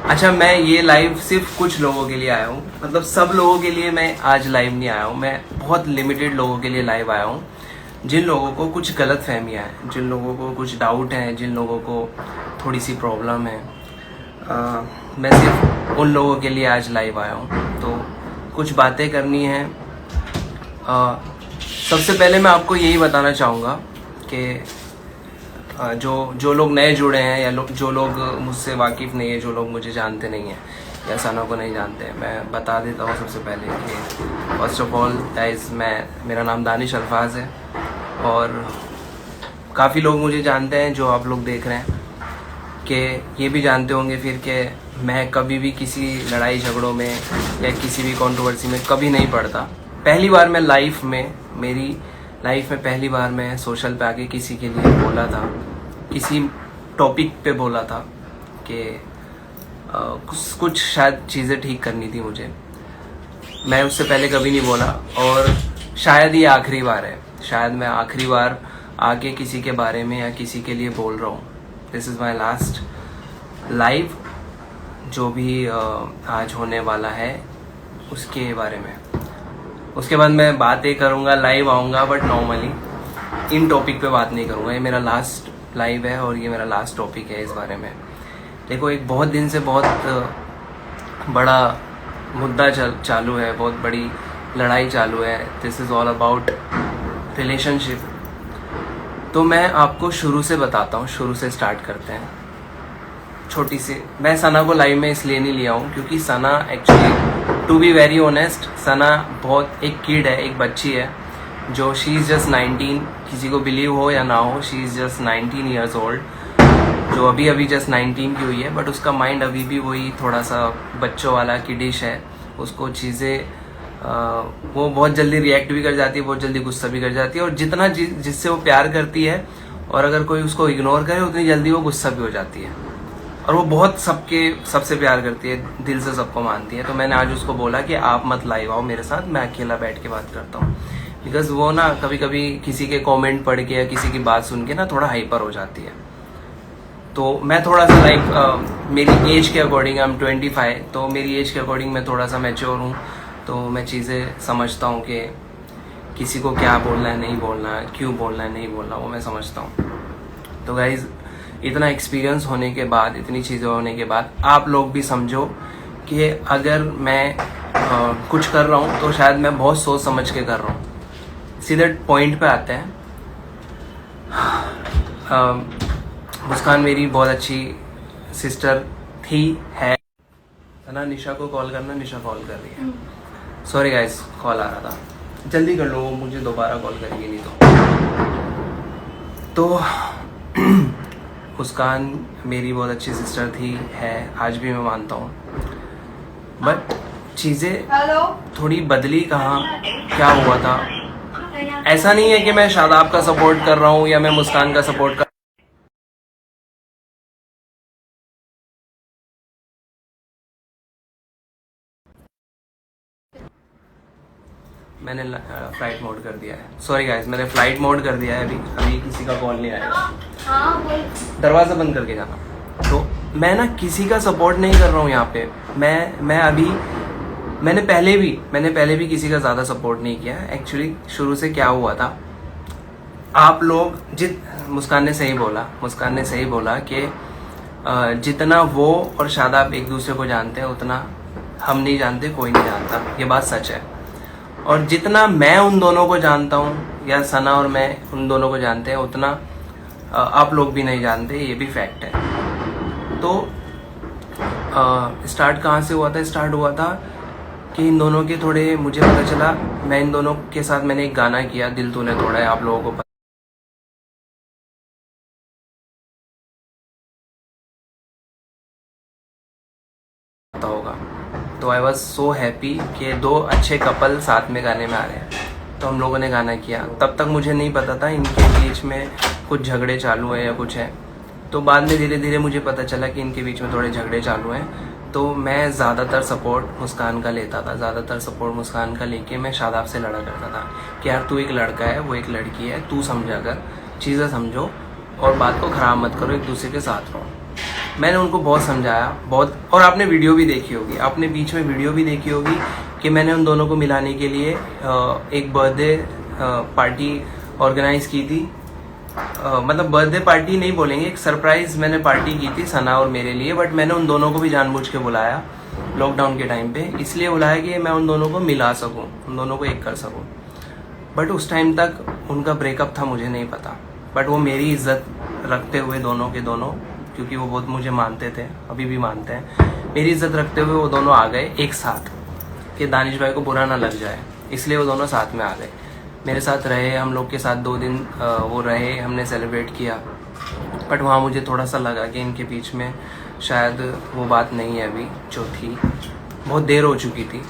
अच्छा, मैं ये लाइव सिर्फ कुछ लोगों के लिए आया हूँ, मतलब सब लोगों के लिए मैं आज लाइव नहीं आया हूँ। मैं बहुत लिमिटेड लोगों के लिए लाइव आया हूँ, जिन लोगों को कुछ गलत फहमियाँ हैं, जिन लोगों को कुछ डाउट हैं, जिन लोगों को थोड़ी सी प्रॉब्लम है। मैं सिर्फ उन लोगों के लिए आज लाइव आया हूँ, तो कुछ बातें करनी है। सबसे पहले मैं आपको यही बताना चाहूँगा कि जो लोग नए जुड़े हैं या जो लोग मुझसे वाकिफ़ नहीं है, जो लोग मुझे जानते नहीं हैं या सना को नहीं जानते हैं, मैं बता देता हूँ सबसे पहले कि फर्स्ट ऑफ ऑल गाइस, मेरा नाम दानिश अल्फाज है और काफ़ी लोग मुझे जानते हैं जो आप लोग देख रहे हैं, कि ये भी जानते होंगे फिर कि मैं कभी भी किसी लड़ाई झगड़ों में या किसी भी कंट्रोवर्सी में कभी नहीं पड़ता। पहली बार मैं मेरी लाइफ में पहली बार मैं सोशल पे आके किसी के लिए बोला था, किसी टॉपिक पे बोला था कि कुछ शायद चीज़ें ठीक करनी थी मुझे। मैं उससे पहले कभी नहीं बोला और शायद ये आखिरी बार है, शायद मैं आखिरी बार आके किसी के बारे में या किसी के लिए बोल रहा हूँ। This is my last live, जो भी आज होने वाला है उसके बारे में। उसके बाद मैं बातें करूँगा, लाइव आऊँगा, बट नॉर्मली इन टॉपिक पे बात नहीं करूँगा। ये मेरा लास्ट लाइव है और ये मेरा लास्ट टॉपिक है इस बारे में। देखो, एक बहुत दिन से बहुत बड़ा मुद्दा चालू है, बहुत बड़ी लड़ाई चालू है। This is all about relationship. तो मैं आपको शुरू से बताता हूँ, शुरू से स्टार्ट करते हैं। छोटी सी, मैं सना को लाइव में इसलिए नहीं लिया हूँ क्योंकि Sana actually, to be very honest, Sana बहुत एक किड है, एक बच्ची है जो शी इज़ जस्ट 19। किसी को बिलीव हो या ना हो, she is just 19 years old, जो अभी जस्ट 19 की हुई है, बट उसका माइंड अभी भी वही थोड़ा सा बच्चों वाला किडिश है। उसको चीज़ें वो बहुत जल्दी रिएक्ट भी कर जाती है, बहुत जल्दी गुस्सा भी कर जाती है, और जितना जिससे वो प्यार करती है और अगर कोई उसको इग्नोर करे उतनी जल्दी वो गुस्सा भी हो जाती है। और वो बहुत सबसे प्यार करती है, दिल से सबको मानती है। तो मैंने आज उसको बोला कि आप मत लाइव आओ मेरे साथ, मैं अकेला बैठ के बात करता हूँ। बिकॉज वो ना कभी कभी किसी के कमेंट पढ़ के या किसी की बात सुन के ना थोड़ा हाइपर हो जाती है। तो मैं थोड़ा सा मेरी एज के अकॉर्डिंग, आई एम 25, तो मेरी एज के अकॉर्डिंग मैं थोड़ा सा मैच्योर हूँ। तो मैं चीज़ें समझता हूँ कि किसी को क्या बोलना है, नहीं बोलना है, क्यों बोलना है, नहीं बोलना, वो मैं समझता हूँ। तो गाइज, इतना एक्सपीरियंस होने के बाद, इतनी चीज़ें होने के बाद, आप लोग भी समझो कि अगर मैं कुछ कर रहा हूँ तो शायद मैं बहुत सोच समझ के कर रहा हूँ। सीधे पॉइंट पे आते हैं। मुस्कान मेरी बहुत अच्छी सिस्टर थी, है ना। निशा को कॉल करना, निशा कॉल कर रही है। सॉरी गाइस, कॉल आ रहा था, जल्दी कर लो, मुझे दोबारा कॉल करेंगे नहीं तो। मुस्कान मेरी बहुत अच्छी सिस्टर थी, है, आज भी मैं मानता हूँ, बट चीज़ें थोड़ी बदली। कहाँ क्या हुआ था, ऐसा नहीं है कि मैं शादाब का सपोर्ट कर रहा हूँ या मैं मुस्कान का सपोर्ट कर मैंने फ्लाइट मोड कर दिया है। सॉरी गाइस, मैंने फ्लाइट मोड कर दिया है। अभी किसी का कॉल नहीं आएगा। दरवाज़ा बंद करके जाना। तो मैं ना किसी का सपोर्ट नहीं कर रहा हूँ यहाँ पे। मैंने पहले भी किसी का ज़्यादा सपोर्ट नहीं किया। एक्चुअली शुरू से क्या हुआ था, आप लोग मुस्कान ने सही बोला कि जितना वो और शादाब एक दूसरे को जानते हैं उतना हम नहीं जानते, कोई नहीं जानता। ये बात सच है। और जितना मैं उन दोनों को जानता हूँ या सना और मैं उन दोनों को जानते हैं उतना आप लोग भी नहीं जानते, ये भी फैक्ट है। तो स्टार्ट कहाँ से हुआ था? स्टार्ट हुआ था कि इन दोनों के थोड़े, मुझे पता चला, मैं इन दोनों के साथ मैंने एक गाना किया, दिल तूने तोड़ा है, आप लोगों को पता होगा। तो आई वॉज सो हैप्पी कि दो अच्छे कपल साथ में गाने में आ रहे हैं। तो हम लोगों ने गाना किया। तब तक मुझे नहीं पता था इनके बीच में कुछ झगड़े चालू है या कुछ है। तो बाद में धीरे धीरे मुझे पता चला कि इनके बीच में थोड़े झगड़े चालू हैं। तो मैं ज़्यादातर सपोर्ट मुस्कान का लेता था, ज़्यादातर सपोर्ट मुस्कान का लेके मैं शादाब से लड़ा करता था कि यार तू एक लड़का है, वो एक लड़की है, तू समझा कर, चीज़ें समझो और बात को ख़राब मत करो, एक दूसरे के साथ रहो। मैंने उनको बहुत समझाया, बहुत, और आपने वीडियो भी देखी होगी, आपने बीच में वीडियो भी देखी होगी कि मैंने उन दोनों को मिलाने के लिए एक बर्थडे पार्टी ऑर्गेनाइज की थी। मतलब बर्थडे पार्टी नहीं बोलेंगे, एक सरप्राइज मैंने पार्टी की थी सना और मेरे लिए, बट मैंने उन दोनों को भी जानबूझ के बुलाया लॉकडाउन के टाइम पे, इसलिए बुलाया कि मैं उन दोनों को मिला सकूं, उन दोनों को एक कर सकूं। बट उस टाइम तक उनका ब्रेकअप था, मुझे नहीं पता, बट वो मेरी इज्जत रखते हुए दोनों के दोनों, क्योंकि वो बहुत मुझे मानते थे, अभी भी मानते हैं, मेरी इज्जत रखते हुए वो दोनों आ गए एक साथ कि दानिश भाई को बुरा ना लग जाए, इसलिए वो दोनों साथ में आ गए, मेरे साथ रहे, हम लोग के साथ 2 दिन वो रहे, हमने सेलिब्रेट किया। बट वहाँ मुझे थोड़ा सा लगा कि इनके बीच में शायद वो बात नहीं है अभी जो थी, बहुत देर हो चुकी थी।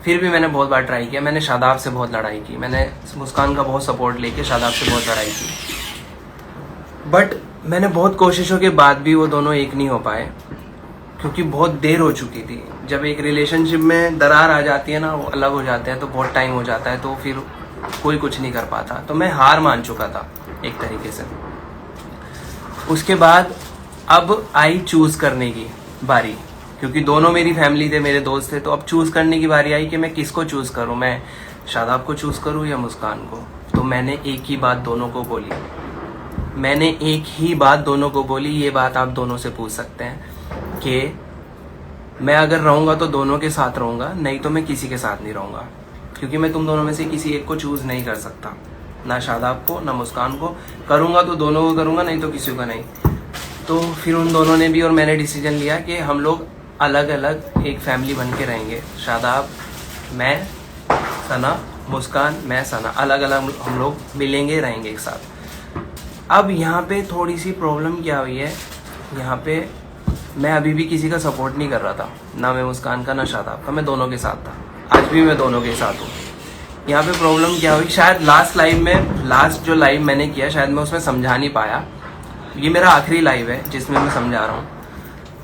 फिर भी मैंने बहुत बार ट्राई किया, मैंने शादाब से बहुत लड़ाई की, मैंने मुस्कान का बहुत सपोर्ट लेके शादाब से बहुत लड़ाई की, बट मैंने बहुत कोशिशों के बाद भी वो दोनों एक नहीं हो पाए, क्योंकि बहुत देर हो चुकी थी। जब एक रिलेशनशिप में दरार आ जाती है ना, वो अलग हो जाते हैं तो बहुत टाइम हो जाता है, तो फिर कोई कुछ नहीं कर पाता, तो मैं हार मान चुका था एक तरीके से। उसके बाद अब आई चूज करने की बारी, क्योंकि दोनों मेरी फैमिली थे, मेरे दोस्त थे, तो अब चूज करने की बारी आई कि मैं किसको चूज करूं, मैं शादाब को चूज करूं या मुस्कान को। तो मैंने एक ही बात दोनों को बोली, मैंने एक ही बात दोनों को बोली, ये बात आप दोनों से पूछ सकते हैं कि मैं अगर रहूंगा तो दोनों के साथ रहूंगा, नहीं तो मैं किसी के साथ नहीं रहूंगा, क्योंकि मैं तुम दोनों में से किसी एक को चूज नहीं कर सकता, ना शादाब को ना मुस्कान को, करूंगा तो दोनों को करूंगा, नहीं तो किसी का नहीं। तो फिर उन दोनों ने भी और मैंने डिसीजन लिया कि हम लोग अलग अलग एक फैमिली बन के रहेंगे, शादाब, मैं, सना, मुस्कान, मैं, सना, अलग अलग हम लोग मिलेंगे, रहेंगे एक साथ। अब यहाँ पे थोड़ी सी प्रॉब्लम क्या हुई है, यहाँ पे मैं अभी भी किसी का सपोर्ट नहीं कर रहा था, ना मैं मुस्कान का ना शादाब का, मैं दोनों के साथ था, आज भी मैं दोनों के साथ हूँ। यहाँ पे प्रॉब्लम क्या हुई, शायद लास्ट जो लाइव मैंने किया, शायद मैं उसमें समझा नहीं पाया, ये मेरा आखिरी लाइव है जिसमें मैं समझा रहा हूँ,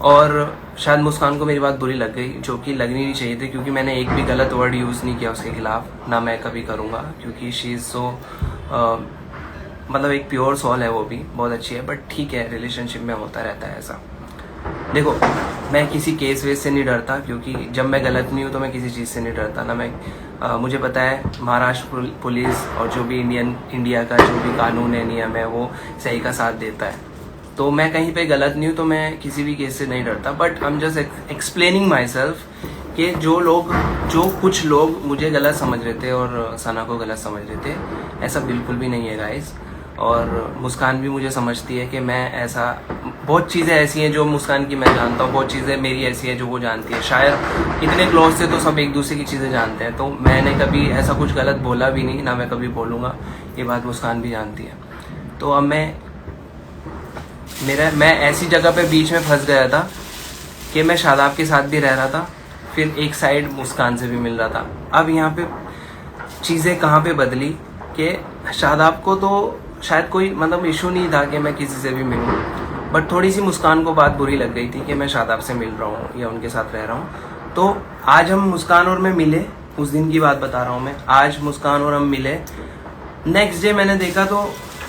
और शायद मुस्कान को मेरी बात बुरी लग गई, जो कि लगनी नहीं चाहिए थी, क्योंकि मैंने एक भी गलत वर्ड यूज़ नहीं किया उसके खिलाफ, ना मैं कभी करूँगा, क्योंकि शी इज़ सो मतलब एक प्योर सोल है, वो भी बहुत अच्छी है, बट ठीक है, रिलेशनशिप में होता रहता है ऐसा। देखो, मैं किसी केस वेस से नहीं डरता, क्योंकि जब मैं गलत नहीं हूँ तो मैं किसी चीज़ से नहीं डरता ना। मैं मुझे पता है महाराष्ट्र पुलिस और जो भी इंडिया का जो भी कानून है, नियम है, वो सही का साथ देता है, तो मैं कहीं पे गलत नहीं हूँ, तो मैं किसी भी केस से नहीं डरता। But I am just explaining my self कि जो कुछ लोग मुझे गलत समझ रहे थे और सना को गलत समझ रहे थे, ऐसा बिल्कुल भी नहीं है गाइस। और मुस्कान भी मुझे समझती है कि मैं ऐसा, बहुत चीज़ें ऐसी हैं जो मुस्कान की मैं जानता हूँ, बहुत चीज़ें मेरी ऐसी हैं जो वो जानती है, शायद इतने क्लोज से तो सब एक दूसरे की चीज़ें जानते हैं, तो मैंने कभी ऐसा कुछ गलत बोला भी नहीं, ना मैं कभी बोलूँगा, ये बात मुस्कान भी जानती है। तो अब मैं ऐसी जगह पे बीच में फंस गया था कि मैं शादाब के साथ भी रह रहा था, फिर एक साइड मुस्कान से भी मिल रहा था। अब यहाँ पे चीज़ें कहाँ पे बदली कि शादाब को तो शायद कोई मतलब इशू नहीं था कि मैं किसी से भी मिलूं, बट थोड़ी सी मुस्कान को बात बुरी लग गई थी कि मैं शादाब से मिल रहा हूँ या उनके साथ रह रहा हूँ। तो आज हम मुस्कान और मैं मिले, उस दिन की बात बता रहा हूँ मैं, आज मुस्कान और हम मिले, नेक्स्ट डे मैंने देखा तो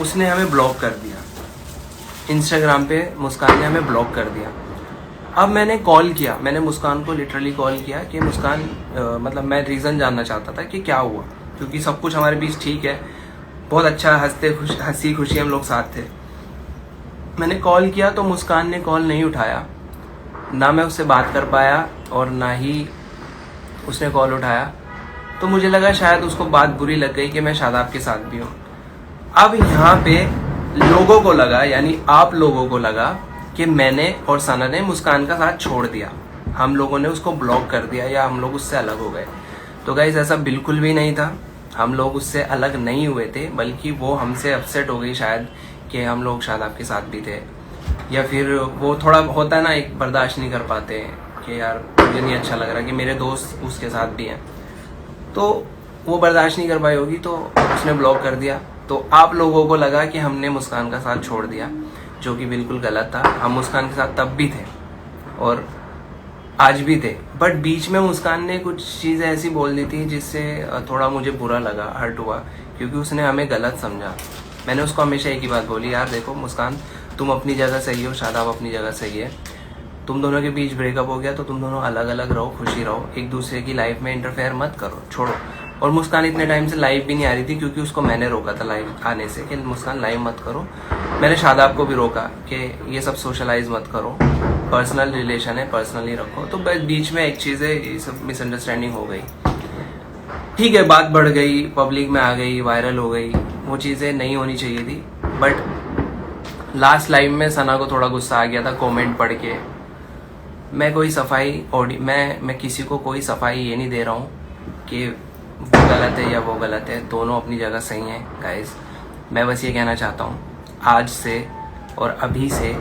उसने हमें ब्लॉक कर दिया, इंस्टाग्राम पे मुस्कान ने हमें ब्लॉक कर दिया। अब मैंने कॉल किया, मैंने मुस्कान को लिटरली कॉल किया कि मुस्कान मतलब मैं रीज़न जानना चाहता था कि क्या हुआ, क्योंकि सब कुछ हमारे बीच ठीक है, बहुत अच्छा हंसी खुशी हम लोग साथ थे। मैंने कॉल किया तो मुस्कान ने कॉल नहीं उठाया, ना मैं उससे बात कर पाया और ना ही उसने कॉल उठाया। तो मुझे लगा शायद उसको बात बुरी लग गई कि मैं शादाब के साथ भी हूँ। अब यहाँ पे लोगों को लगा, यानी आप लोगों को लगा कि मैंने और सना ने मुस्कान का साथ छोड़ दिया, हम लोगों ने उसको ब्लॉक कर दिया या हम लोग उससे अलग हो गए। तो गाइस ऐसा बिल्कुल भी नहीं था, हम लोग उससे अलग नहीं हुए थे, बल्कि वो हमसे अपसेट हो गई शायद कि हम लोग शादाब के साथ भी थे, या फिर वो थोड़ा होता है ना, एक बर्दाश्त नहीं कर पाते कि यार मुझे नहीं अच्छा लग रहा कि मेरे दोस्त उसके साथ भी हैं, तो वो बर्दाश्त नहीं कर पाई होगी तो उसने ब्लॉक कर दिया। तो आप लोगों को लगा कि हमने मुस्कान का साथ छोड़ दिया, जो कि बिल्कुल गलत था। हम मुस्कान के साथ तब भी थे और आज भी थे, बट बीच में मुस्कान ने कुछ चीज़ें ऐसी बोल दी थी जिससे थोड़ा मुझे बुरा लगा, हर्ट हुआ, क्योंकि उसने हमें गलत समझा। मैंने उसको हमेशा एक ही बात बोली, यार देखो मुस्कान, तुम अपनी जगह सही हो, शादाब अपनी जगह सही है, तुम दोनों के बीच ब्रेकअप हो गया तो तुम दोनों अलग अलग रहो, खुशी रहो, एक दूसरे की लाइफ में इंटरफेयर मत करो, छोड़ो। और मुस्कान इतने टाइम से लाइव भी नहीं आ रही थी क्योंकि उसको मैंने रोका था लाइव आने से कि मुस्कान लाइव मत करो। मैंने शादाब को भी रोका कि ये सब सोशलाइज मत करो, पर्सनल रिलेशन है, पर्सनली रखो। तो बस बीच में एक चीज़ है, ये सब मिसअंडरस्टैंडिंग हो गई, ठीक है, बात बढ़ गई, पब्लिक में आ गई, वायरल हो गई, वो चीज़ें नहीं होनी चाहिए थी। बट लास्ट लाइव में सना को थोड़ा गुस्सा आ गया था कमेंट पढ़ के। मैं कोई सफाई मैं किसी को कोई सफाई ये नहीं दे रहा हूँ कि वो गलत है या वो गलत है, दोनों अपनी जगह सही हैं गाइस। मैं बस ये कहना चाहता हूँ आज से और अभी से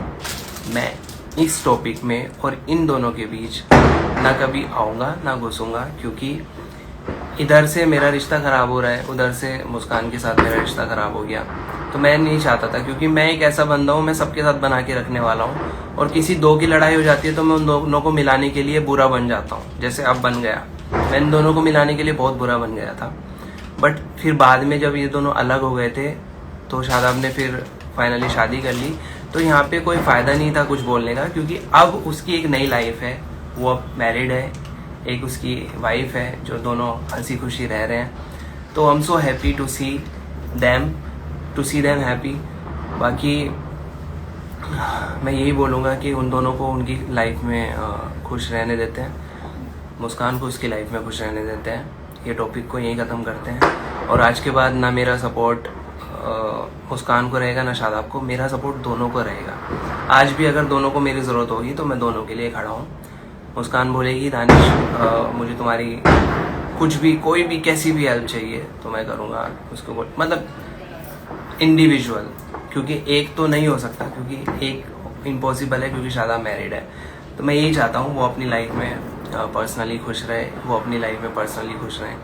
मैं इस टॉपिक में और इन दोनों के बीच ना कभी आऊँगा ना घुसूँगा, क्योंकि इधर से मेरा रिश्ता ख़राब हो रहा है, उधर से मुस्कान के साथ मेरा रिश्ता ख़राब हो गया। तो मैं नहीं चाहता था, क्योंकि मैं एक ऐसा बंदा हूँ, मैं सबके साथ बना के रखने वाला हूँ, और किसी दो की लड़ाई हो जाती है तो मैं उन दोनों को मिलाने के लिए बुरा बन जाता हूँ, जैसे अब बन गया। मैं इन दोनों को मिलाने के लिए बहुत बुरा बन गया था। बट फिर बाद में जब ये दोनों अलग हो गए थे तो शादाब ने फिर फाइनली शादी कर ली। तो यहाँ पे कोई फ़ायदा नहीं था कुछ बोलने का, क्योंकि अब उसकी एक नई लाइफ है, वो अब मैरिड है, एक उसकी वाइफ है, जो दोनों हंसी खुशी रह रहे हैं। तो I am so happy to see them happy. बाकी मैं यही बोलूँगा कि उन दोनों को उनकी लाइफ में खुश रहने देते हैं, मुस्कान को उसकी लाइफ में खुश रहने देते हैं। ये टॉपिक को यहीं ख़त्म करते हैं। और आज के बाद ना मेरा सपोर्ट मुस्कान को रहेगा ना शादाब को, मेरा सपोर्ट दोनों को रहेगा। आज भी अगर दोनों को मेरी ज़रूरत होगी तो मैं दोनों के लिए खड़ा हूँ। मुस्कान बोलेगी दानिश मुझे तुम्हारी कुछ भी, कोई भी, कैसी भी हेल्प चाहिए तो मैं करूँगा, उसको मतलब इंडिविजुअल, क्योंकि एक तो नहीं हो सकता, क्योंकि एक इम्पॉसिबल है, क्योंकि शादाब मैरिड है। तो मैं यही चाहता हूँ वो अपनी लाइफ में पर्सनली खुश रहे, वो अपनी लाइफ में पर्सनली खुश रहें।